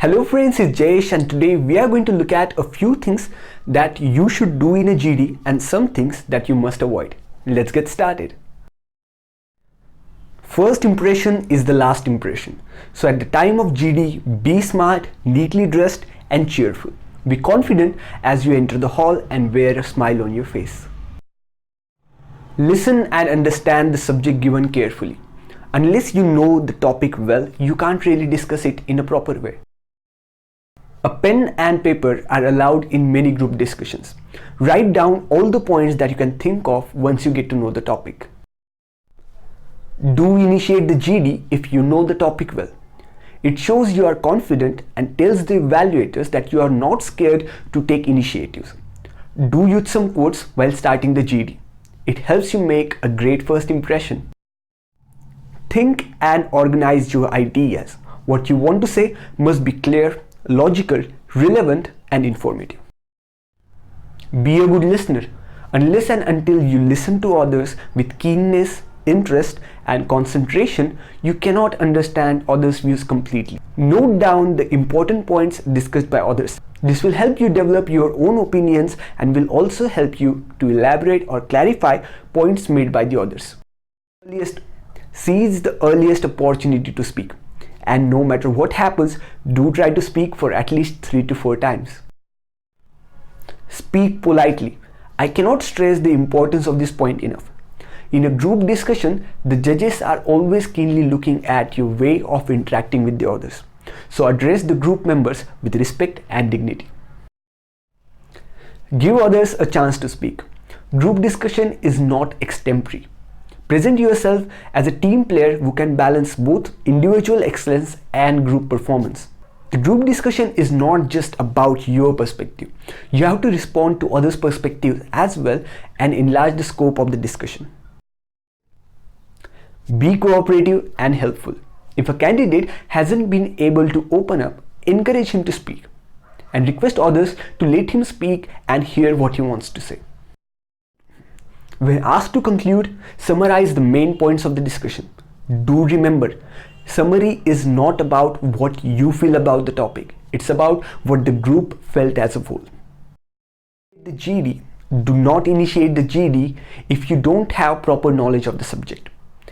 Hello friends, it's Jayesh and today we are going to look at a few things that you should do in a GD and some things that you must avoid. Let's get started. First impression is the last impression. So at the time of GD, be smart, neatly dressed and cheerful. Be confident as you enter the hall and wear a smile on your face. Listen and understand the subject given carefully. Unless you know the topic well, you can't really discuss it in a proper way. A pen and paper are allowed in many group discussions. Write down all the points that you can think of once you get to know the topic. Do initiate the GD if you know the topic well. It shows you are confident and tells the evaluators that you are not scared to take initiatives. Do use some quotes while starting the GD. It helps you make a great first impression. Think and organize your ideas. What you want to say must be clear, logical, relevant and informative. Be a good listener. Unless and until you listen to others with keenness, interest and concentration, you cannot understand others' views completely. Note down the important points discussed by others. This will help you develop your own opinions and will also help you to elaborate or clarify points made by the others. Seize the earliest opportunity to speak. And no matter what happens, do try to speak for at least 3 to 4 times. Speak politely. I cannot stress the importance of this point enough. In a group discussion, the judges are always keenly looking at your way of interacting with the others. So address the group members with respect and dignity. Give others a chance to speak. Group discussion is not extempore. Present yourself as a team player who can balance both individual excellence and group performance. The group discussion is not just about your perspective. You have to respond to others' perspectives as well and enlarge the scope of the discussion. Be cooperative and helpful. If a candidate hasn't been able to open up, encourage him to speak and request others to let him speak and hear what he wants to say. When asked to conclude, summarize the main points of the discussion. Do remember, summary is not about what you feel about the topic. It's about what the group felt as a whole. The GD. Do not initiate the GD if you don't have proper knowledge of the subject.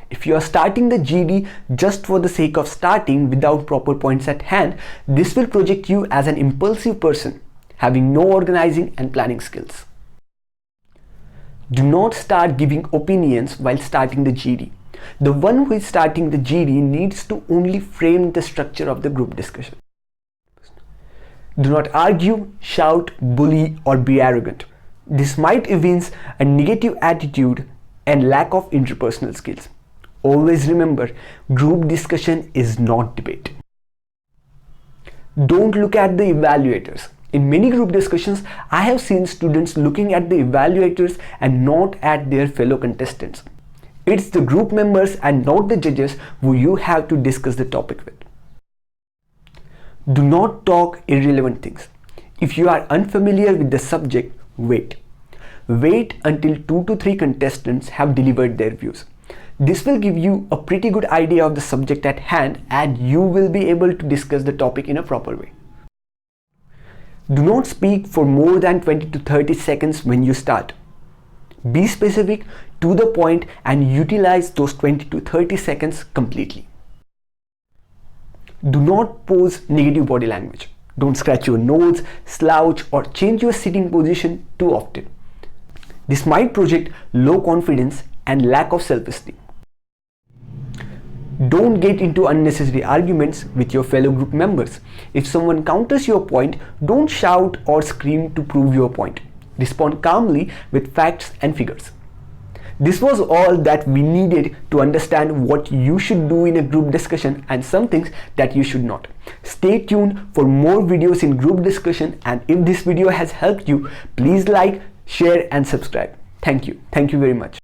If you are starting the GD just for the sake of starting without proper points at hand, this will project you as an impulsive person, having no organizing and planning skills. Do not start giving opinions while starting the GD. The one who is starting the GD needs to only frame the structure of the group discussion. Do not argue, shout, bully or be arrogant. This might evince a negative attitude and lack of interpersonal skills. Always remember, group discussion is not debate. Don't look at the evaluators. In many group discussions, I have seen students looking at the evaluators and not at their fellow contestants. It's the group members and not the judges who you have to discuss the topic with. Do not talk irrelevant things. If you are unfamiliar with the subject, wait. Wait until 2 to 3 contestants have delivered their views. This will give you a pretty good idea of the subject at hand and you will be able to discuss the topic in a proper way. Do not speak for more than 20 to 30 seconds when you start. Be specific, to the point and utilize those 20 to 30 seconds completely. Do not pose negative body language. Don't scratch your nose, slouch or change your sitting position too often. This might project low confidence and lack of self-esteem. Don't get into unnecessary arguments with your fellow group members. If someone counters your point, don't shout or scream to prove your point. Respond calmly with facts and figures. This was all that we needed to understand what you should do in a group discussion and some things that you should not. Stay tuned for more videos in group discussion, and if this video has helped you, please like, share and subscribe. Thank you. Thank you very much.